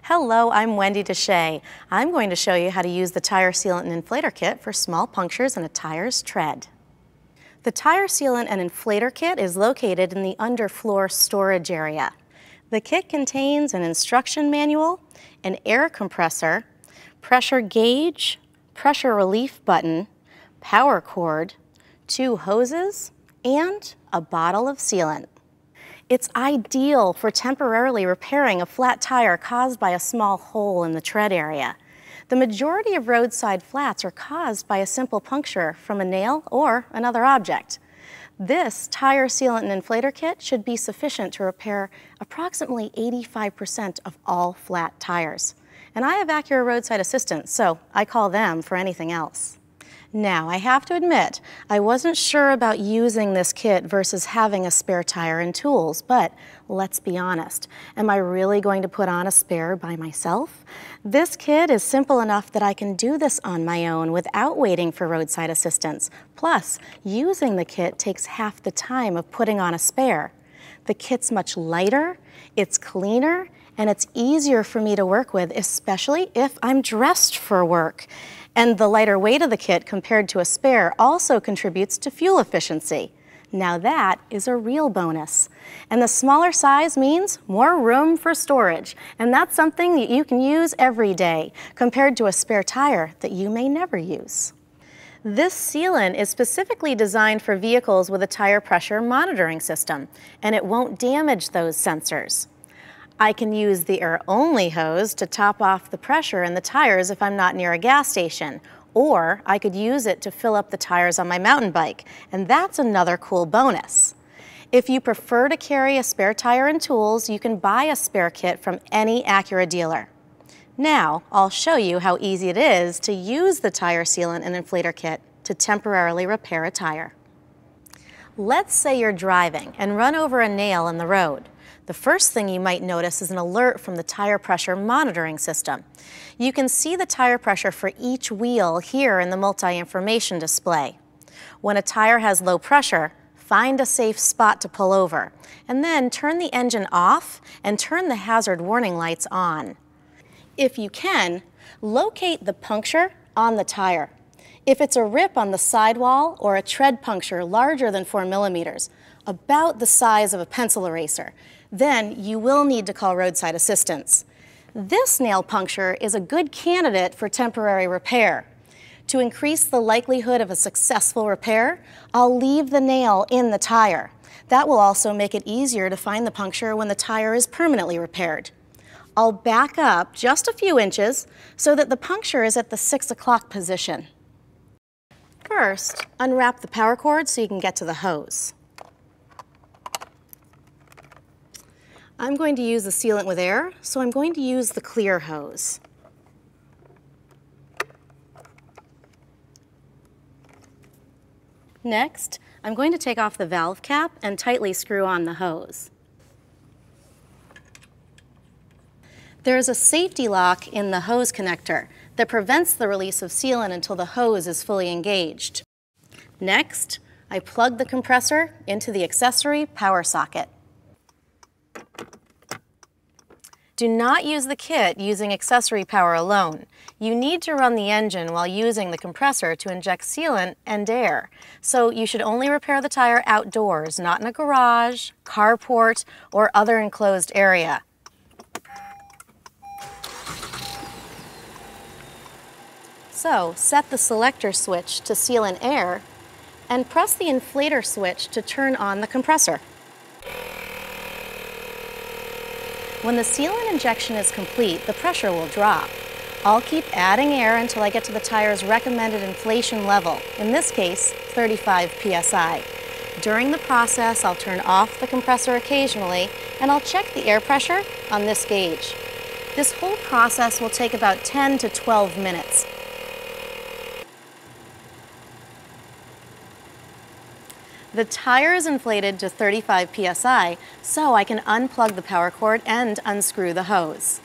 Hello, I'm Wendy Deshay. I'm going to show you how to use the tire sealant and inflator kit for small punctures in a tire's tread. The tire sealant and inflator kit is located in the underfloor storage area. The kit contains an instruction manual, an air compressor, pressure gauge, pressure relief button, power cord, 2 hoses, and a bottle of sealant. It's ideal for temporarily repairing a flat tire caused by a small hole in the tread area. The majority of roadside flats are caused by a simple puncture from a nail or another object. This tire sealant and inflator kit should be sufficient to repair approximately 85% of all flat tires. And I have Acura roadside assistants, so I call them for anything else. Now, I have to admit, I wasn't sure about using this kit versus having a spare tire and tools, but let's be honest, am I really going to put on a spare by myself? This kit is simple enough that I can do this on my own without waiting for roadside assistance. Plus, using the kit takes half the time of putting on a spare. The kit's much lighter, it's cleaner, and it's easier for me to work with, especially if I'm dressed for work. And the lighter weight of the kit compared to a spare also contributes to fuel efficiency. Now that is a real bonus. And the smaller size means more room for storage. And that's something that you can use every day compared to a spare tire that you may never use. This sealant is specifically designed for vehicles with a tire pressure monitoring system, and it won't damage those sensors. I can use the air-only hose to top off the pressure in the tires if I'm not near a gas station, or I could use it to fill up the tires on my mountain bike, and that's another cool bonus. If you prefer to carry a spare tire and tools, you can buy a spare kit from any Acura dealer. Now, I'll show you how easy it is to use the tire sealant and inflator kit to temporarily repair a tire. Let's say you're driving and run over a nail in the road. The first thing you might notice is an alert from the tire pressure monitoring system. You can see the tire pressure for each wheel here in the multi-information display. When a tire has low pressure, find a safe spot to pull over, and then turn the engine off and turn the hazard warning lights on. If you can, locate the puncture on the tire. If it's a rip on the sidewall or a tread puncture larger than 4 millimeters, about the size of a pencil eraser, then you will need to call roadside assistance. This nail puncture is a good candidate for temporary repair. To increase the likelihood of a successful repair, I'll leave the nail in the tire. That will also make it easier to find the puncture when the tire is permanently repaired. I'll back up just a few inches so that the puncture is at the 6 o'clock position. First, unwrap the power cord so you can get to the hose. I'm going to use the sealant with air, so I'm going to use the clear hose. Next, I'm going to take off the valve cap and tightly screw on the hose. There's a safety lock in the hose connector that prevents the release of sealant until the hose is fully engaged. Next, I plug the compressor into the accessory power socket. Do not use the kit using accessory power alone. You need to run the engine while using the compressor to inject sealant and air. So you should only repair the tire outdoors, not in a garage, carport, or other enclosed area. So set the selector switch to sealant air and press the inflator switch to turn on the compressor. When the sealant injection is complete, the pressure will drop. I'll keep adding air until I get to the tire's recommended inflation level, in this case, 35 psi. During the process, I'll turn off the compressor occasionally, and I'll check the air pressure on this gauge. This whole process will take about 10 to 12 minutes. The tire is inflated to 35 psi, so I can unplug the power cord and unscrew the hose.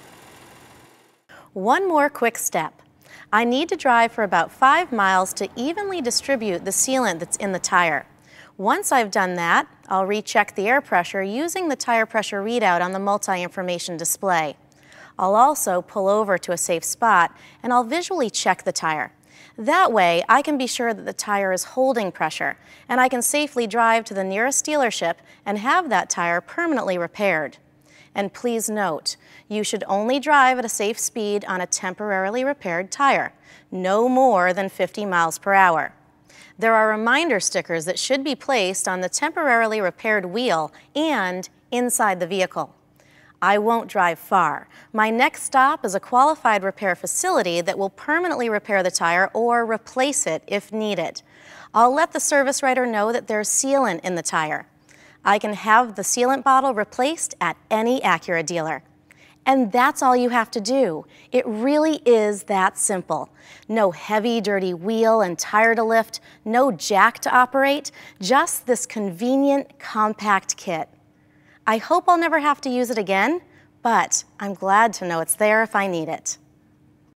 One more quick step. I need to drive for about 5 miles to evenly distribute the sealant that's in the tire. Once I've done that, I'll recheck the air pressure using the tire pressure readout on the multi-information display. I'll also pull over to a safe spot and I'll visually check the tire. That way, I can be sure that the tire is holding pressure and I can safely drive to the nearest dealership and have that tire permanently repaired. And please note, you should only drive at a safe speed on a temporarily repaired tire, no more than 50 miles per hour. There are reminder stickers that should be placed on the temporarily repaired wheel and inside the vehicle. I won't drive far. My next stop is a qualified repair facility that will permanently repair the tire or replace it if needed. I'll let the service writer know that there's sealant in the tire. I can have the sealant bottle replaced at any Acura dealer. And that's all you have to do. It really is that simple. No heavy, dirty wheel and tire to lift, no jack to operate, just this convenient, compact kit. I hope I'll never have to use it again, but I'm glad to know it's there if I need it.